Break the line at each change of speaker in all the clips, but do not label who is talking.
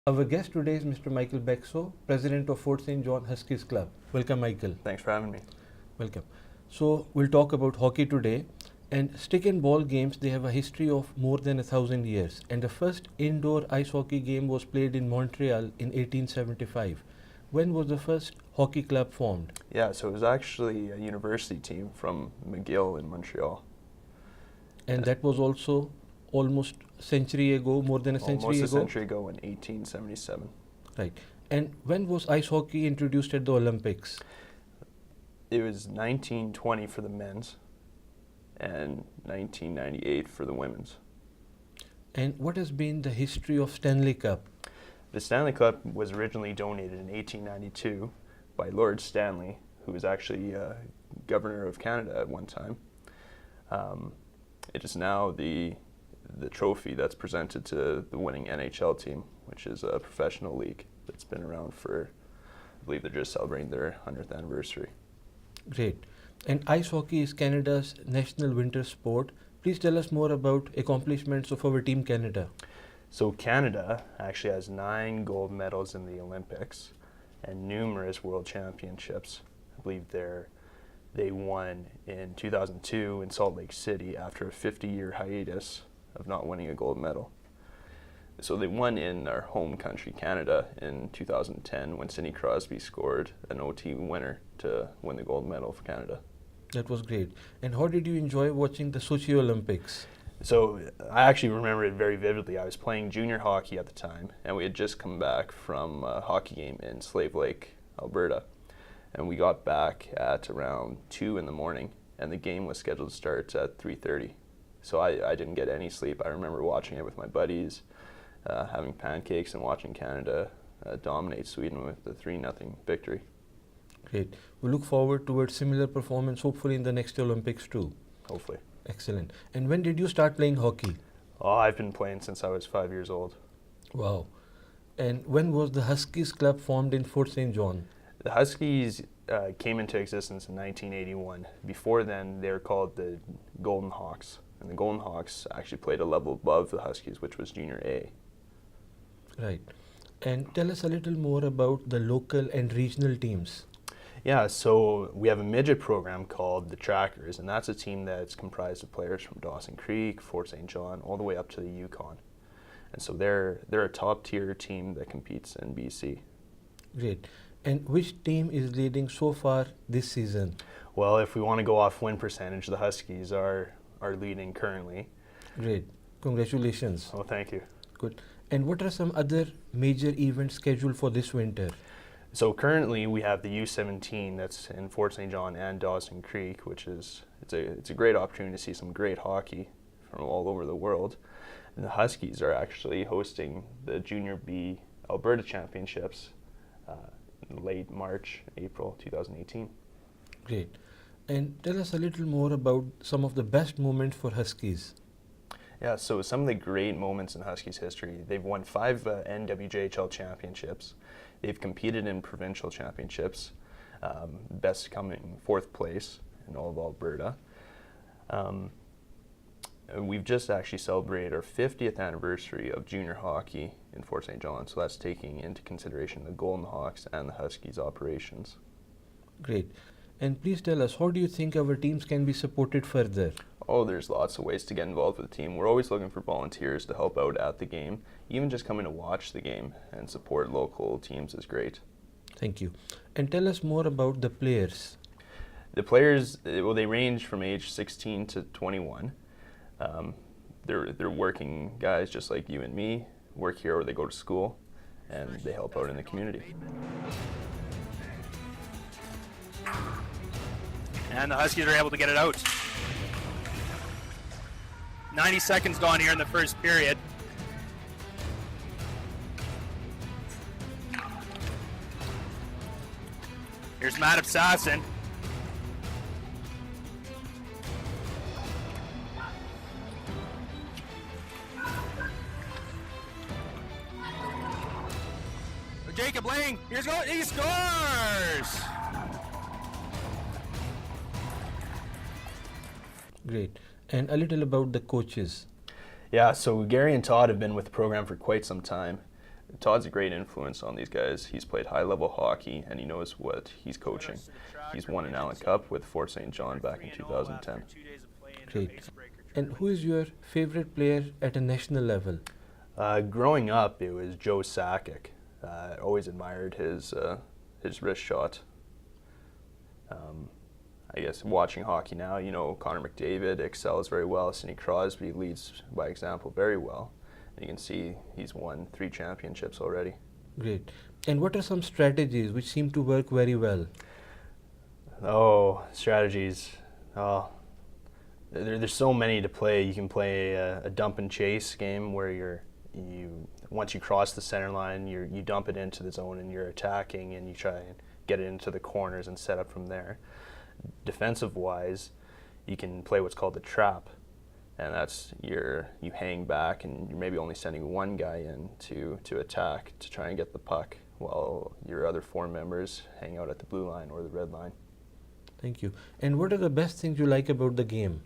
Our guest today is Mr. Michael Bacso, President of Fort St. John Huskies Club. Welcome, Michael.
Thanks for having me.
Welcome. So, we'll talk about hockey today. And stick and ball games, they have a history of more than 1,000 years. And the first indoor ice hockey game was played in Montreal in 1875. When was the first hockey club formed?
Yeah, so it was actually a university team from McGill in Montreal.
And that was also almost a century ago, more than a century ago?
Almost a century ago in 1877.
Right. And when was ice hockey introduced at the Olympics?
It was 1920 for the men's and 1998 for the women's.
And what has been the history of Stanley Cup?
The Stanley Cup was originally donated in 1892 by Lord Stanley, who was actually Governor of Canada at one time. It is now the trophy that's presented to the winning NHL team, which is a professional league that's been around for, I believe they're just celebrating their 100th anniversary.
Great. And ice hockey is Canada's national winter sport. Please tell us more about accomplishments of our Team Canada.
So Canada actually has 9 gold medals in the Olympics and numerous world championships. I believe they won in 2002 in Salt Lake City after a 50-year hiatus of not winning a gold medal. So they won in our home country, Canada, in 2010 when Sidney Crosby scored an OT winner to win the gold medal for Canada.
That was great. And how did you enjoy watching the Sochi Olympics?
So I actually remember it very vividly. I was playing junior hockey at the time, and we had just come back from a hockey game in Slave Lake, Alberta. And we got back at around 2 in the morning, and the game was scheduled to start at 3:30. So I didn't get any sleep. I remember watching it with my buddies, having pancakes and watching Canada dominate Sweden with the 3-0 victory.
Great. We look forward towards similar performance, hopefully in the next Olympics too.
Hopefully.
Excellent. And when did you start playing hockey?
Oh, I've been playing since I was 5 years old.
Wow. And when was the Huskies club formed in Fort St. John?
The Huskies came into existence in 1981. Before then, they were called the Golden Hawks. And the Golden Hawks actually played a level above the Huskies, which was Junior A.
Right. And tell us a little more about the local and regional teams.
Yeah, so we have a midget program called the Trackers, and that's a team that's comprised of players from Dawson Creek, Fort St. John, all the way up to the Yukon. And so they're a top-tier team that competes in BC.
Great. And which team is leading so far this season?
Well, if we want to go off win percentage, the Huskies are leading currently.
Great. Congratulations.
Oh, thank you.
Good. And what are some other major events scheduled for this winter?
So currently we have the U17 that's in Fort St. John and Dawson Creek, which is it's a great opportunity to see some great hockey from all over the world. And the Huskies are actually hosting the Junior B Alberta Championships in late March, April 2018.
Great. And tell us a little more about some of the best moments for Huskies.
Yeah, so some of the great moments in Huskies history, they've won 5 NWJHL championships. They've competed in provincial championships, best coming 4th place in all of Alberta. We've just actually celebrated our 50th anniversary of junior hockey in Fort St. John, so that's taking into consideration the Golden Hawks and the Huskies operations.
Great. And please tell us, how do you think our teams can be supported further?
Oh, there's lots of ways to get involved with the team. We're always looking for volunteers to help out at the game. Even just coming to watch the game and support local teams is great.
Thank you. And tell us more about the players.
The players, well, they range from age 16 to 21. They're working guys just like you and me, work here or they go to school, and they help out in the community.
And the Huskies are able to get it out. 90 seconds gone here in the first period. Here's Matt Assassin. Jacob Lang, here's going, he scores!
Great. And a little about the coaches.
Yeah, so Gary and Todd have been with the program for quite some time. Todd's a great influence on these guys. He's played high-level hockey, and he knows what he's coaching. He's won an Stanley Cup with Fort St. John back in 2010.
Great. And who is your favorite player at a national level?
Growing up, it was Joe Sakic. I always admired his wrist shot. I guess watching hockey now, you know, Connor McDavid excels very well. Sidney Crosby leads by example very well. And you can see he's won 3 championships already.
Great. And what are some strategies which seem to work very well?
Oh, strategies. Oh, there's so many to play. You can play a dump and chase game where once you cross the center line, you dump it into the zone and you're attacking, and you try and get it into the corners and set up from there. Defensive wise, you can play what's called the trap, and that's you hang back and you're maybe only sending one guy in to attack to try and get the puck, while your other 4 members hang out at the blue line or the red line.
Thank you. And what are the best things you like about the game?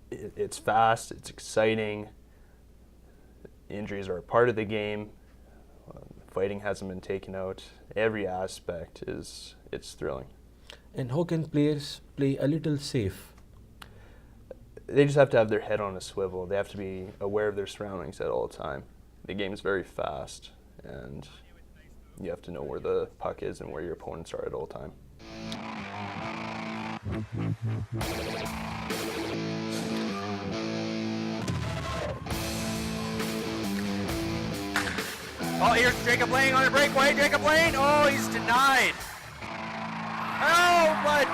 It's fast, it's exciting. Injuries are a part of the game. Fighting hasn't been taken out. Every aspect it's thrilling.
And how can players play a little safe?
They just have to have their head on a swivel. They have to be aware of their surroundings at all time. The game is very fast, and you have to know where the puck is and where your opponents are at all time.
Oh, here's Jacob Lane on a breakaway. Jacob Lane, oh, he's denied. Oh, but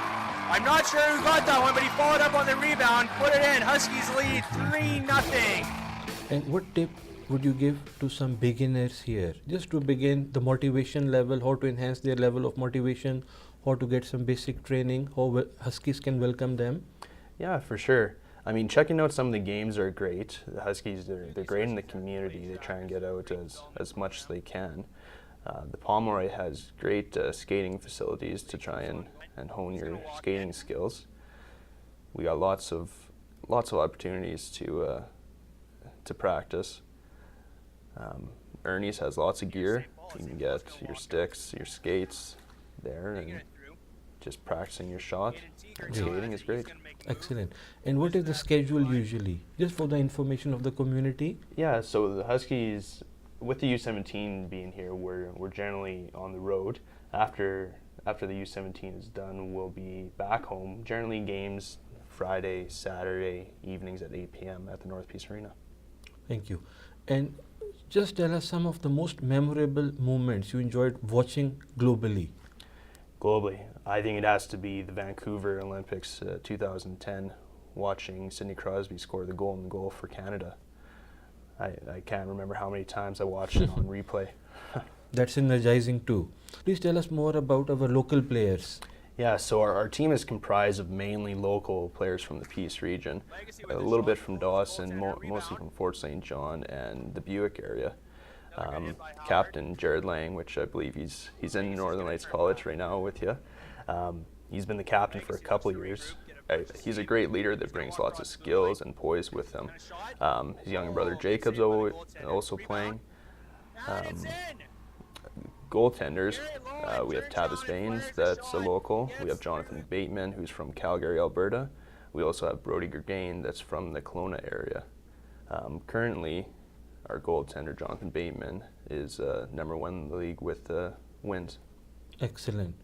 I'm not sure who got that one, but he followed up on the rebound, put it in. Huskies lead 3-0.
And what tip would you give to some beginners here? Just to begin the motivation level, how to enhance their level of motivation, how to get some basic training, how Huskies can welcome them?
Yeah, for sure. I mean, checking out some of the games are great. The Huskies, they're great in the community. They try and get out as much as they can. The Pomeroy has great skating facilities to try and hone your skating skills. We got lots of opportunities to practice. Ernie's has lots of gear. You can get your sticks, your skates there, and just practicing your shot and skating is great.
Excellent. And what is the schedule usually? Just for the information of the community?
Yeah, so the Huskies, with the U17 being here, we're generally on the road. After the U17 is done, we'll be back home. Generally games Friday, Saturday evenings at 8 p.m. at the North Peace Arena.
Thank you. And just tell us some of the most memorable moments you enjoyed watching globally.
Globally, I think it has to be the Vancouver Olympics 2010, watching Sidney Crosby score the golden goal for Canada. I can't remember how many times I watched it on replay.
That's energizing too. Please tell us more about our local players.
Yeah, so our team is comprised of mainly local players from the Peace region, a little bit from Dawson, mostly from Fort St. John and the Buick area. Captain Jared Lang, which I believe he's in Northern Lights College right now with you. He's been the captain for a couple of years. He's a great leader that brings lots of skills and poise with him. His younger brother Jacob's also playing. Goaltenders, we have Tavis Baines, that's a local. We have Jonathan Bateman, who's from Calgary, Alberta. We also have Brody Gergain, that's from the Kelowna area. Currently, our goaltender, Jonathan Bateman, is #1 in the league with wins.
Excellent.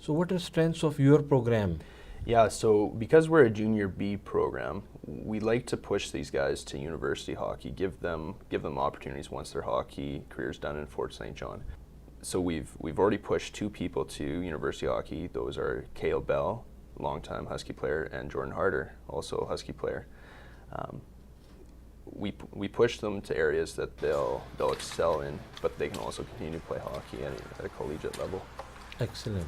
So what are strengths of your program?
Yeah, so because we're a junior B program, we like to push these guys to university hockey, give them opportunities once their hockey career's done in Fort St. John. So we've already pushed 2 people to university hockey. Those are Cale Bell, longtime Husky player, and Jordan Harder, also a Husky player. We push them to areas that they'll excel in, but they can also continue to play hockey at a collegiate level.
Excellent.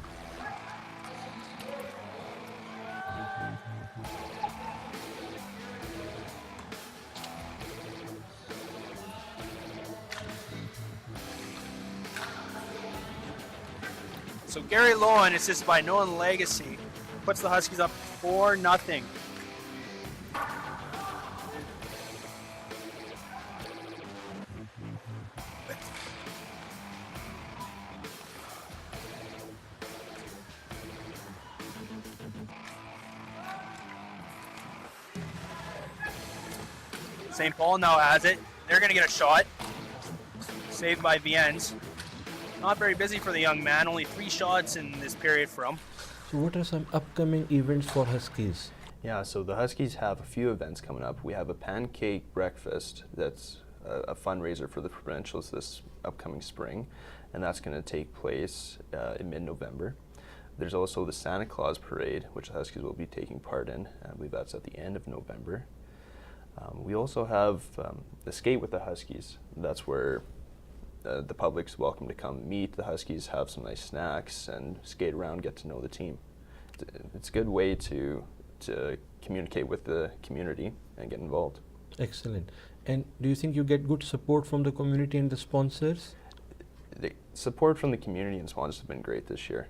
So Gary Lowen, assisted by Nolan Legacy, puts the Huskies up 4-0. St. Paul now has it. They're going to get a shot. Saved by Viens. Not very busy for the young man. Only 3 shots in this period for him.
So what are some upcoming events for Huskies?
Yeah, so the Huskies have a few events coming up. We have a pancake breakfast that's a fundraiser for the provincials this upcoming spring, and that's going to take place in mid-November. There's also the Santa Claus Parade, which the Huskies will be taking part in. I believe that's at the end of November. We also have the Skate with the Huskies. That's where the public's welcome to come meet the Huskies, have some nice snacks, and skate around, get to know the team. It's a good way to communicate with the community and get involved.
Excellent. And do you think you get good support from the community and the sponsors?
The support from the community and sponsors have been great this year.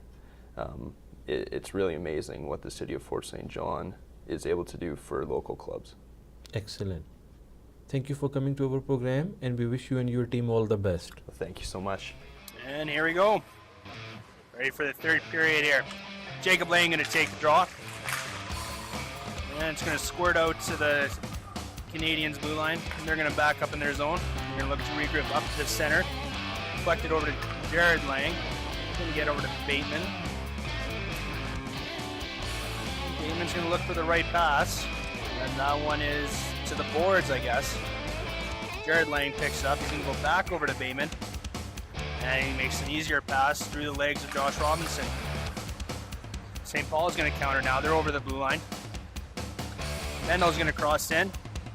It's really amazing what the city of Fort St. John is able to do for local clubs.
Excellent. Thank you for coming to our program, and we wish you and your team all the best.
Well, thank you so much.
And here we go. Ready for the third period here. Jacob Lang going to take the draw. And it's going to squirt out to the Canadians' blue line. And they're going to back up in their zone. They're going to look to regroup up to the center. Deflect it over to Jared Lang. Going to get over to Bateman. Bateman's going to look for the right pass. And that one is to the boards, I guess. Jared Lang picks it up. He's going to go back over to Bateman. And he makes an easier pass through the legs of Josh Robinson. St. Paul is going to counter now. They're over the blue line. Mendel's going to cross in,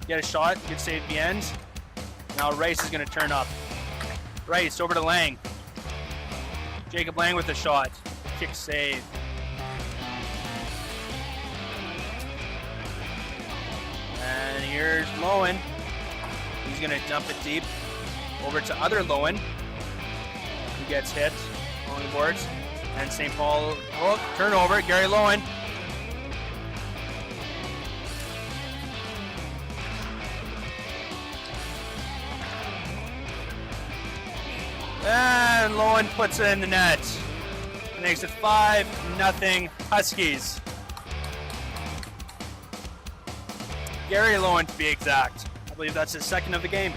get a shot, good save the ends. Now Rice is going to turn up. Rice over to Lang. Jacob Lang with the shot. Kick save. And here's Lowen. He's going to dump it deep over to other Lowen, who gets hit on the boards. And St. Paul, turnover, Gary Lowen. And Lowen puts it in the net. Makes it 5-0 Huskies. Gary Lowen, to be exact. I believe that's his second of the game.